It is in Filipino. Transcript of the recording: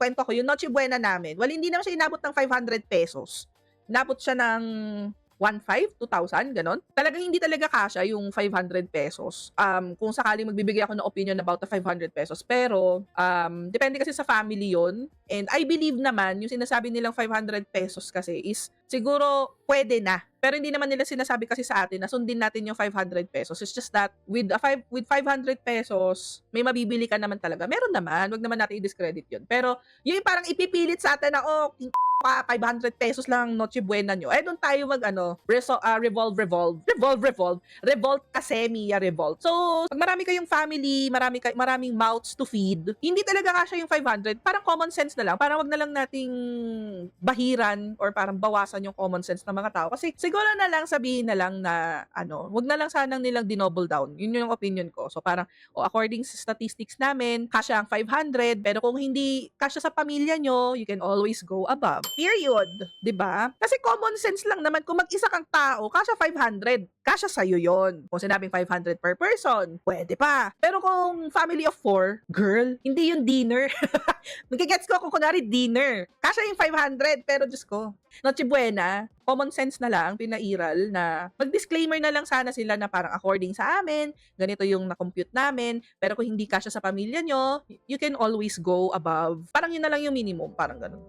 kwento ko, yung Noche Buena namin, well, hindi naman siya inabot ng 500 pesos. Inabot siya ng 1,500, 2,000, ganon. Talagang hindi talaga kasya yung 500 pesos. Kung sakaling magbibigay ako ng opinion about the 500 pesos. Pero, depende kasi sa family yon. And I believe naman, yung sinasabi nilang 500 pesos kasi is, siguro, pwede na. Pero hindi naman nila sinasabi kasi sa atin na sundin natin yung 500 pesos. It's just that, with 500 pesos, may mabibili ka naman talaga. Meron naman, wag naman natin i-discredit yun. Pero, yung parang ipipilit sa atin na, 500 pesos lang Noche Buena nyo. Doon tayo revolt kasi Mia revolt. So, pag marami kayong family, maraming mouths to feed, hindi talaga kasya yung 500. Parang common sense na lang. Parang wag na lang nating bahiran or parang bawasan yung common sense ng mga tao. Kasi siguro na lang sabihin na lang na wag na lang sanang nilang dinoble down. Yun yung opinion ko. So parang, according sa statistics namin, kasya ang 500, pero kung hindi kasya sa pamilya nyo, you can always go above. Period. 'Di ba? Kasi common sense lang naman, kung mag-isa kang tao, kasya 500. Kasya sa'yo yon. Kung sinabing 500 per person, pwede pa. Pero kung family of 4, girl, hindi yung dinner. Nagigets ko kung kunwari dinner. Kasya yung 500, pero Diyos ko, Noche Buena, common sense na lang, pinairal na mag-disclaimer na lang sana sila na parang according sa amin, ganito yung na-compute namin, pero kung hindi kasya sa pamilya nyo, you can always go above. Parang yun na lang yung minimum, parang ganun.